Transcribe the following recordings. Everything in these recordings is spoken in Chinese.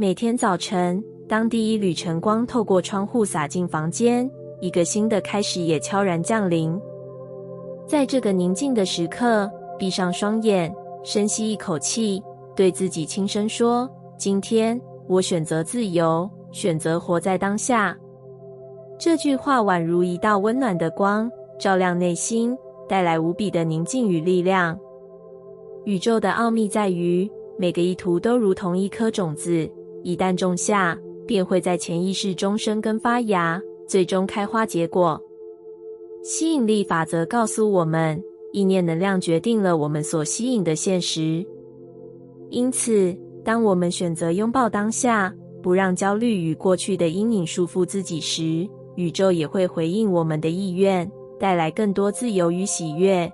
每天早晨，当第一缕晨光透过窗户洒进房间，一个新的开始也悄然降临。在这个宁静的时刻，闭上双眼，深吸一口气，对自己轻声说：今天我选择自由，选择活在当下。这句话宛如一道温暖的光，照亮内心，带来无比的宁静与力量。宇宙的奥秘在于，每个意图都如同一颗种子，一旦种下，便会在潜意识中生根发芽，最终开花结果。吸引力法则告诉我们，意念能量决定了我们所吸引的现实。因此，当我们选择拥抱当下，不让焦虑与过去的阴影束缚自己时，宇宙也会回应我们的意愿，带来更多自由与喜悦。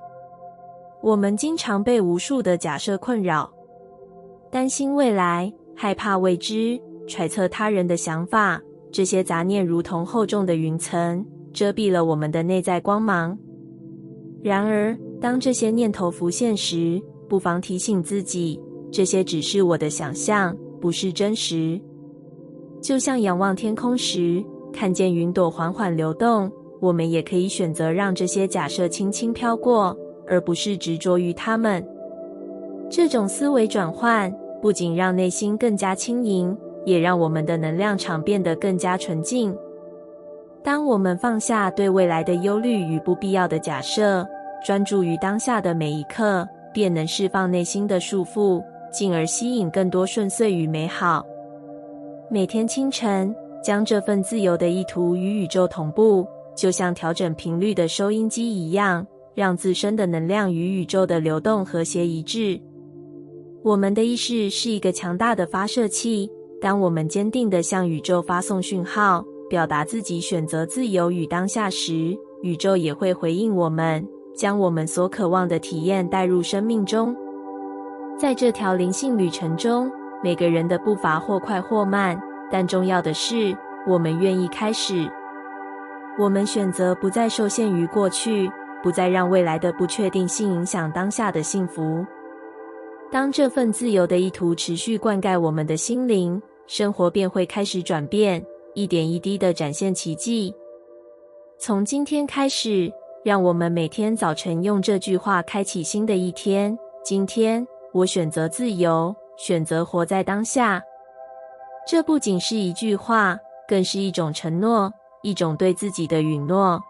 我们经常被无数的假设困扰，担心未来，害怕未知，揣测他人的想法，这些杂念如同厚重的云层，遮蔽了我们的内在光芒。然而，当这些念头浮现时，不妨提醒自己，这些只是我的想象，不是真实。就像仰望天空时，看见云朵缓缓流动，我们也可以选择让这些假设轻轻飘过，而不是执着于它们。这种思维转换不仅让内心更加轻盈，也让我们的能量场变得更加纯净。当我们放下对未来的忧虑与不必要的假设，专注于当下的每一刻，便能释放内心的束缚，进而吸引更多顺遂与美好。每天清晨，将这份自由的意图与宇宙同步，就像调整频率的收音机一样，让自身的能量与宇宙的流动和谐一致。我们的意识是一个强大的发射器，当我们坚定地向宇宙发送讯号，表达自己选择自由与当下时，宇宙也会回应我们，将我们所渴望的体验带入生命中。在这条灵性旅程中，每个人的步伐或快或慢，但重要的是，我们愿意开始。我们选择不再受限于过去，不再让未来的不确定性影响当下的幸福。当这份自由的意图持续灌溉我们的心灵，生活便会开始转变，一点一滴地展现奇迹。从今天开始，让我们每天早晨用这句话开启新的一天。今天，我选择自由，选择活在当下。这不仅是一句话，更是一种承诺，一种对自己的允诺。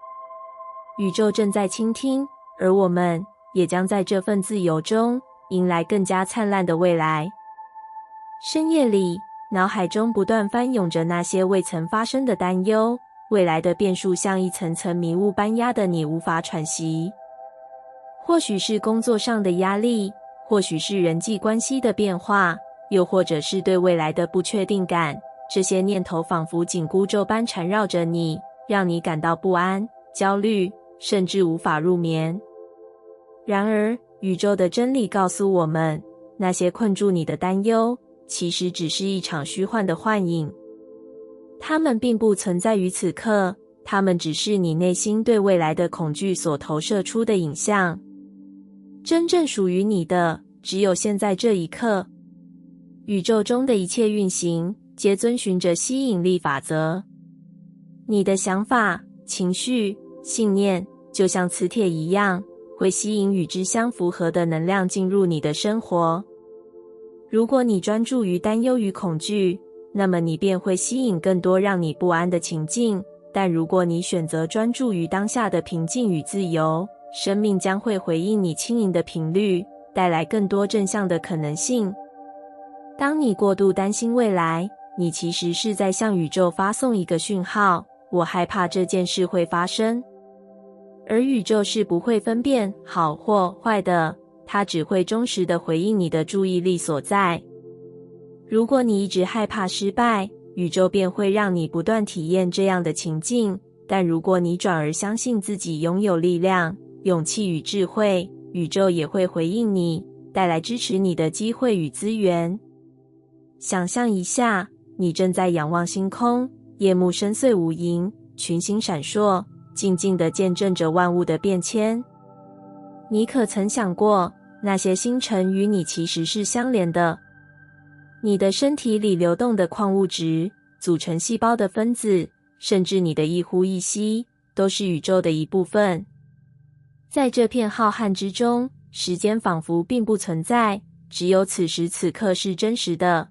宇宙正在倾听，而我们也将在这份自由中迎来更加灿烂的未来。深夜里，脑海中不断翻涌着那些未曾发生的担忧，未来的变数像一层层迷雾般压得你无法喘息。或许是工作上的压力，或许是人际关系的变化，又或者是对未来的不确定感，这些念头仿佛紧箍咒般缠绕着你，让你感到不安、焦虑，甚至无法入眠。然而，宇宙的真理告诉我们，那些困住你的担忧，其实只是一场虚幻的幻影。它们并不存在于此刻，它们只是你内心对未来的恐惧所投射出的影像。真正属于你的，只有现在这一刻。宇宙中的一切运行，皆遵循着吸引力法则。你的想法、情绪、信念，就像磁铁一样，会吸引与之相符合的能量进入你的生活。如果你专注于担忧与恐惧，那么你便会吸引更多让你不安的情境，但如果你选择专注于当下的平静与自由，生命将会回应你轻盈的频率，带来更多正向的可能性。当你过度担心未来，你其实是在向宇宙发送一个讯号，我害怕这件事会发生。而宇宙是不会分辨好或坏的，它只会忠实地回应你的注意力所在。如果你一直害怕失败，宇宙便会让你不断体验这样的情境，但如果你转而相信自己拥有力量、勇气与智慧，宇宙也会回应你，带来支持你的机会与资源。想象一下，你正在仰望星空，夜幕深邃无垠，群星闪烁，静静地见证着万物的变迁。你可曾想过，那些星辰与你其实是相连的？你的身体里流动的矿物质、组成细胞的分子，甚至你的一呼一吸，都是宇宙的一部分。在这片浩瀚之中，时间仿佛并不存在，只有此时此刻是真实的。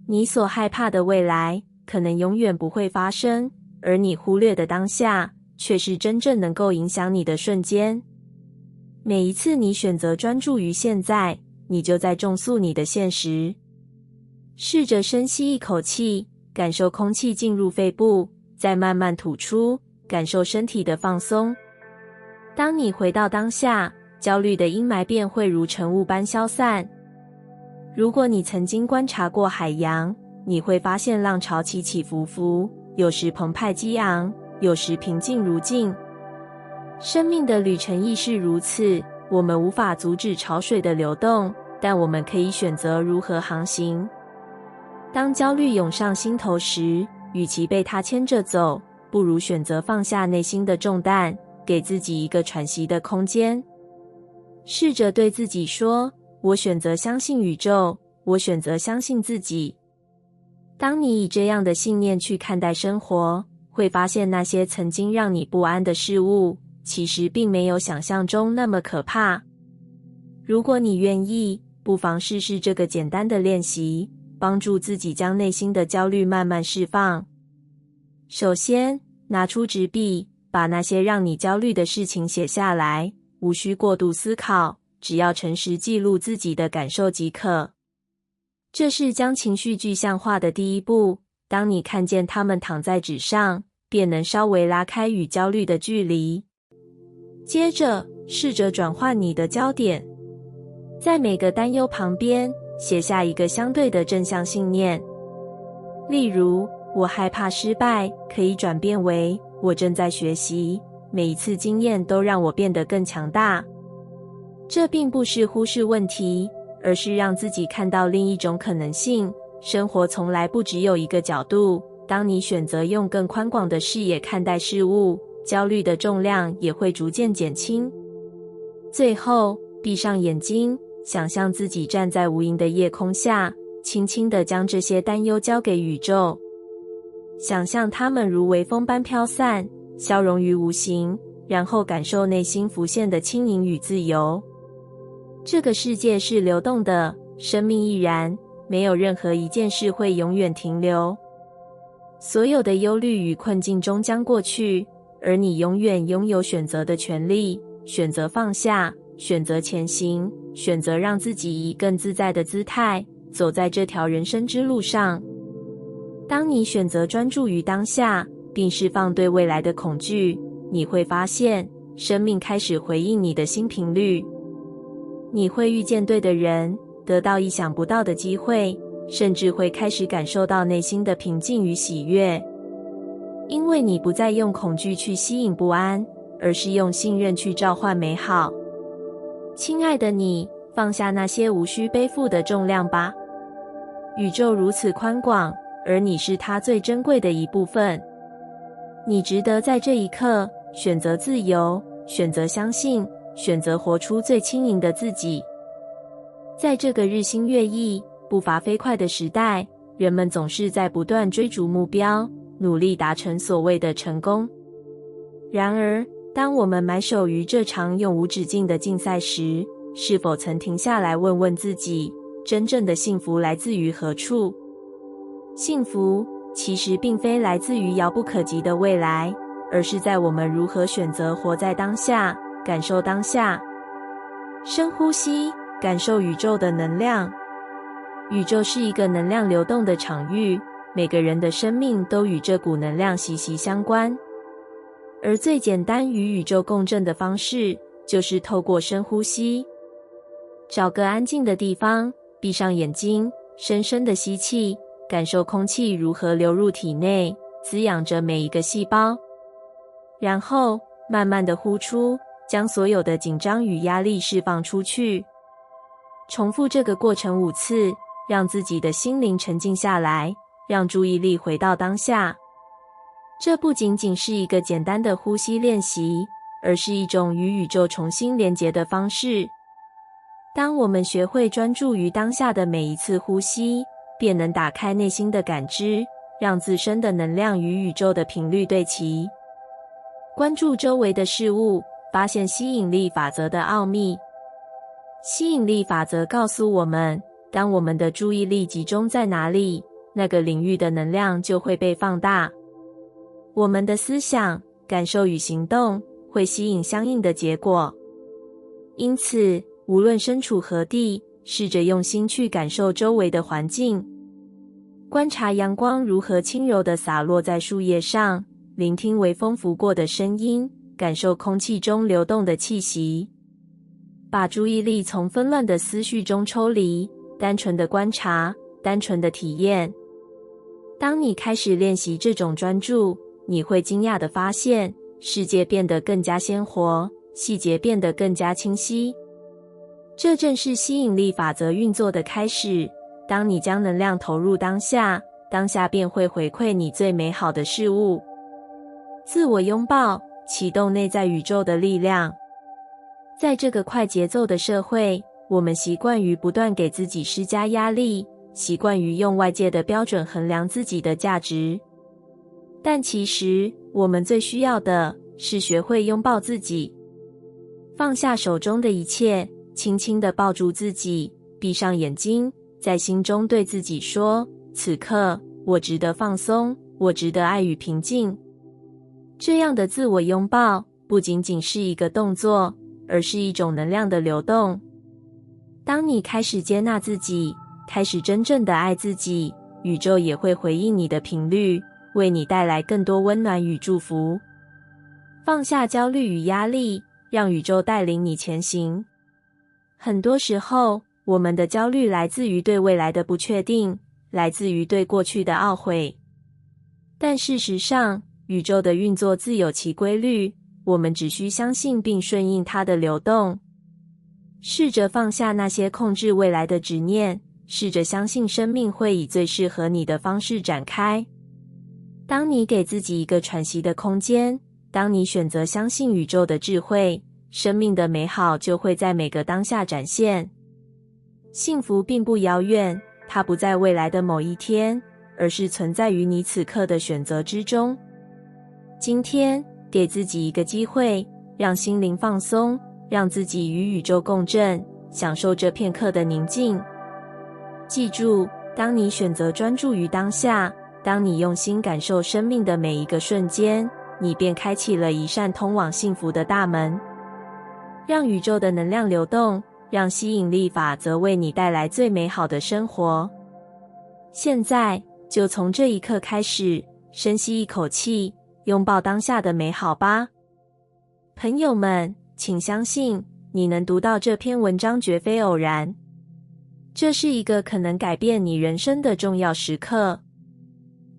你所害怕的未来，可能永远不会发生，而你忽略的当下，却是真正能够影响你的瞬间。每一次你选择专注于现在，你就在重塑你的现实。试着深吸一口气，感受空气进入肺部，再慢慢吐出，感受身体的放松。当你回到当下，焦虑的阴霾便会如晨雾般消散。如果你曾经观察过海洋，你会发现浪潮起起伏伏，有时澎湃激昂，有时平静如镜。生命的旅程亦是如此，我们无法阻止潮水的流动，但我们可以选择如何航行。当焦虑涌上心头时，与其被它牵着走，不如选择放下内心的重担，给自己一个喘息的空间。试着对自己说，我选择相信宇宙，我选择相信自己。当你以这样的信念去看待生活，会发现那些曾经让你不安的事物，其实并没有想象中那么可怕。如果你愿意，不妨试试这个简单的练习，帮助自己将内心的焦虑慢慢释放。首先，拿出纸笔，把那些让你焦虑的事情写下来，无需过度思考，只要诚实记录自己的感受即可。这是将情绪具象化的第一步，当你看见它们躺在纸上，便能稍微拉开与焦虑的距离。接着，试着转换你的焦点，在每个担忧旁边写下一个相对的正向信念。例如，我害怕失败，可以转变为我正在学习，每一次经验都让我变得更强大。这并不是忽视问题，而是让自己看到另一种可能性。生活从来不只有一个角度，当你选择用更宽广的视野看待事物，焦虑的重量也会逐渐减轻。最后，闭上眼睛，想象自己站在无垠的夜空下，轻轻地将这些担忧交给宇宙。想象它们如微风般飘散，消融于无形，然后感受内心浮现的轻盈与自由。这个世界是流动的，生命亦然，没有任何一件事会永远停留。所有的忧虑与困境终将过去，而你永远拥有选择的权利，选择放下，选择前行，选择让自己以更自在的姿态走在这条人生之路上。当你选择专注于当下，并释放对未来的恐惧，你会发现生命开始回应你的新频率。你会遇见对的人，得到意想不到的机会，甚至会开始感受到内心的平静与喜悦。因为你不再用恐惧去吸引不安，而是用信任去召唤美好。亲爱的你，放下那些无需背负的重量吧。宇宙如此宽广，而你是它最珍贵的一部分。你值得在这一刻选择自由，选择相信，选择活出最轻盈的自己。在这个日新月异、步伐飞快的时代，人们总是在不断追逐目标，努力达成所谓的成功。然而，当我们埋首于这场永无止境的竞赛时，是否曾停下来问问自己，真正的幸福来自于何处？幸福其实并非来自于遥不可及的未来，而是在我们如何选择活在当下，感受当下。深呼吸，感受宇宙的能量。宇宙是一个能量流动的场域，每个人的生命都与这股能量息息相关。而最简单与宇宙共振的方式，就是透过深呼吸。找个安静的地方，闭上眼睛，深深的吸气，感受空气如何流入体内，滋养着每一个细胞。然后慢慢的呼出，将所有的紧张与压力释放出去。重复这个过程5次，让自己的心灵沉静下来，让注意力回到当下。这不仅仅是一个简单的呼吸练习，而是一种与宇宙重新连结的方式。当我们学会专注于当下的每一次呼吸，便能打开内心的感知，让自身的能量与宇宙的频率对齐。关注周围的事物，发现吸引力法则的奥秘。吸引力法则告诉我们，当我们的注意力集中在哪里，那个领域的能量就会被放大。我们的思想、感受与行动会吸引相应的结果。因此，无论身处何地，试着用心去感受周围的环境，观察阳光如何轻柔地洒落在树叶上，聆听微风拂过的声音，感受空气中流动的气息。把注意力从纷乱的思绪中抽离，单纯的观察，单纯的体验。当你开始练习这种专注，你会惊讶地发现，世界变得更加鲜活，细节变得更加清晰。这正是吸引力法则运作的开始。当你将能量投入当下，当下便会回馈你最美好的事物。自我拥抱，启动内在宇宙的力量。在这个快节奏的社会，我们习惯于不断给自己施加压力，习惯于用外界的标准衡量自己的价值。但其实，我们最需要的是学会拥抱自己，放下手中的一切，轻轻地抱住自己，闭上眼睛，在心中对自己说：此刻，我值得放松，我值得爱与平静。这样的自我拥抱，不仅仅是一个动作，而是一种能量的流动。当你开始接纳自己，开始真正的爱自己，宇宙也会回应你的频率，为你带来更多温暖与祝福。放下焦虑与压力，让宇宙带领你前行。很多时候，我们的焦虑来自于对未来的不确定，来自于对过去的懊悔。但事实上，宇宙的运作自有其规律，我们只需相信并顺应它的流动。试着放下那些控制未来的执念，试着相信生命会以最适合你的方式展开。当你给自己一个喘息的空间，当你选择相信宇宙的智慧，生命的美好就会在每个当下展现。幸福并不遥远，它不在未来的某一天，而是存在于你此刻的选择之中。今天，给自己一个机会，让心灵放松，让自己与宇宙共振，享受这片刻的宁静。记住，当你选择专注于当下，当你用心感受生命的每一个瞬间，你便开启了一扇通往幸福的大门。让宇宙的能量流动，让吸引力法则为你带来最美好的生活。现在，就从这一刻开始，深吸一口气，拥抱当下的美好吧。朋友们，请相信，你能读到这篇文章绝非偶然。这是一个可能改变你人生的重要时刻。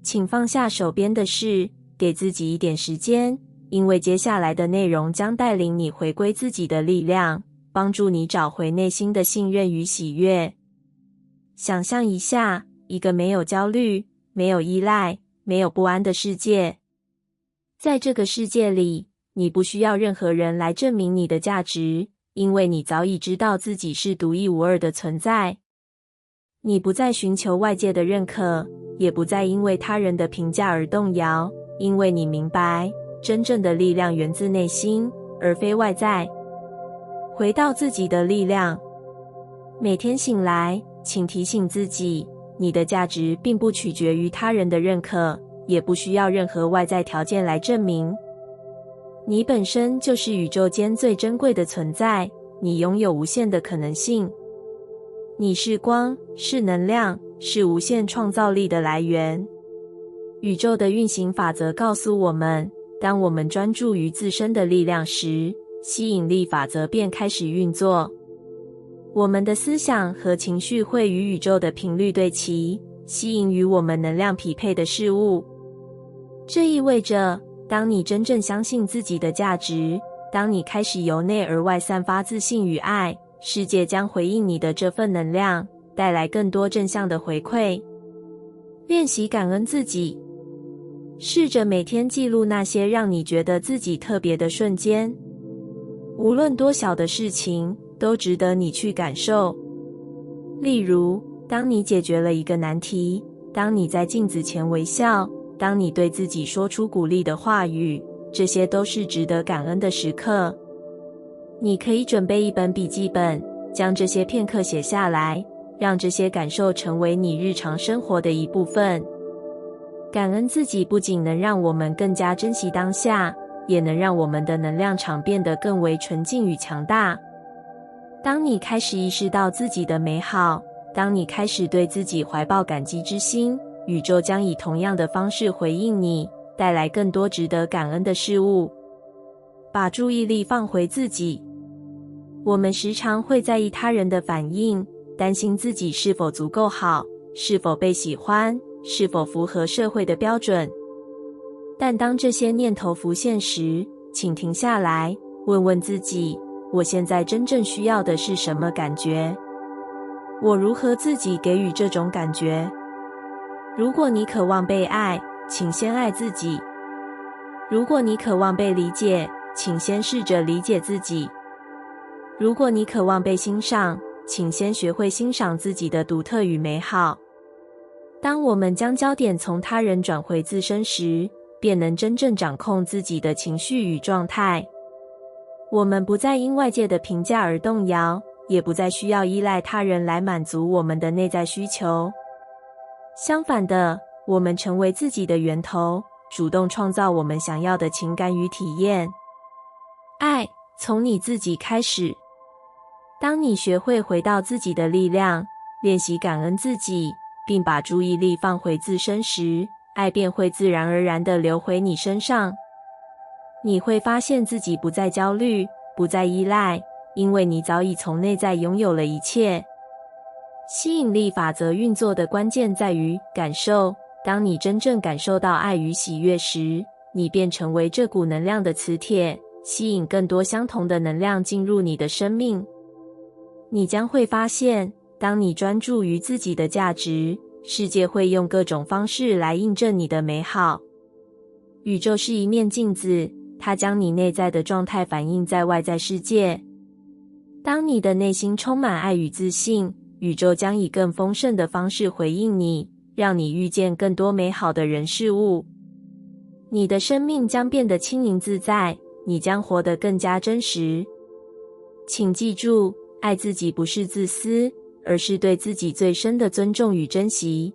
请放下手边的事，给自己一点时间，因为接下来的内容将带领你回归自己的力量，帮助你找回内心的信任与喜悦。想象一下，一个没有焦虑、没有依赖、没有不安的世界。在这个世界里，你不需要任何人来证明你的价值，因为你早已知道自己是独一无二的存在。你不再寻求外界的认可，也不再因为他人的评价而动摇，因为你明白，真正的力量源自内心，而非外在。回到自己的力量。每天醒来，请提醒自己，你的价值并不取决于他人的认可，也不需要任何外在条件来证明。你本身就是宇宙间最珍贵的存在，你拥有无限的可能性。你是光，是能量，是无限创造力的来源。宇宙的运行法则告诉我们，当我们专注于自身的力量时，吸引力法则便开始运作。我们的思想和情绪会与宇宙的频率对齐，吸引与我们能量匹配的事物。这意味着，当你真正相信自己的价值，当你开始由内而外散发自信与爱，世界将回应你的这份能量，带来更多正向的回馈。练习感恩自己，试着每天记录那些让你觉得自己特别的瞬间。无论多小的事情，都值得你去感受。例如，当你解决了一个难题，当你在镜子前微笑，当你对自己说出鼓励的话语，这些都是值得感恩的时刻。你可以准备一本笔记本，将这些片刻写下来，让这些感受成为你日常生活的一部分。感恩自己不仅能让我们更加珍惜当下，也能让我们的能量场变得更为纯净与强大。当你开始意识到自己的美好，当你开始对自己怀抱感激之心，宇宙将以同样的方式回应你，带来更多值得感恩的事物。把注意力放回自己。我们时常会在意他人的反应，担心自己是否足够好，是否被喜欢，是否符合社会的标准。但当这些念头浮现时，请停下来，问问自己，我现在真正需要的是什么感觉？我如何自己给予这种感觉？如果你渴望被爱，请先爱自己。如果你渴望被理解，请先试着理解自己。如果你渴望被欣赏，请先学会欣赏自己的独特与美好。当我们将焦点从他人转回自身时，便能真正掌控自己的情绪与状态。我们不再因外界的评价而动摇，也不再需要依赖他人来满足我们的内在需求。相反的，我们成为自己的源头，主动创造我们想要的情感与体验。爱从你自己开始。当你学会回到自己的力量，练习感恩自己，并把注意力放回自身时，爱便会自然而然地流回你身上。你会发现自己不再焦虑，不再依赖，因为你早已从内在拥有了一切。吸引力法则运作的关键在于感受。当你真正感受到爱与喜悦时，你便成为这股能量的磁铁，吸引更多相同的能量进入你的生命。你将会发现，当你专注于自己的价值，世界会用各种方式来印证你的美好。宇宙是一面镜子，它将你内在的状态反映在外在世界。当你的内心充满爱与自信，宇宙将以更丰盛的方式回应你，让你遇见更多美好的人事物。你的生命将变得轻盈自在，你将活得更加真实。请记住，爱自己不是自私，而是对自己最深的尊重与珍惜。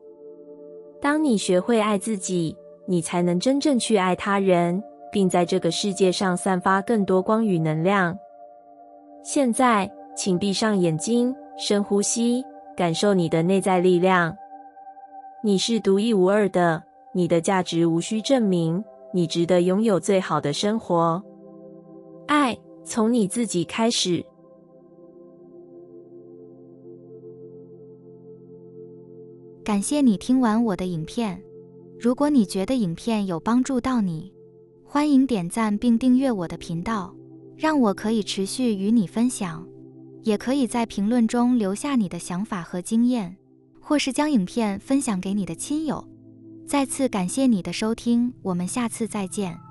当你学会爱自己，你才能真正去爱他人，并在这个世界上散发更多光与能量。现在，请闭上眼睛，深呼吸，感受你的内在力量。你是独一无二的，你的价值无需证明，你值得拥有最好的生活。爱从你自己开始。感谢你听完我的影片。如果你觉得影片有帮助到你，欢迎点赞并订阅我的频道，让我可以持续与你分享。也可以在评论中留下你的想法和经验，或是将影片分享给你的亲友。再次感谢你的收听，我们下次再见。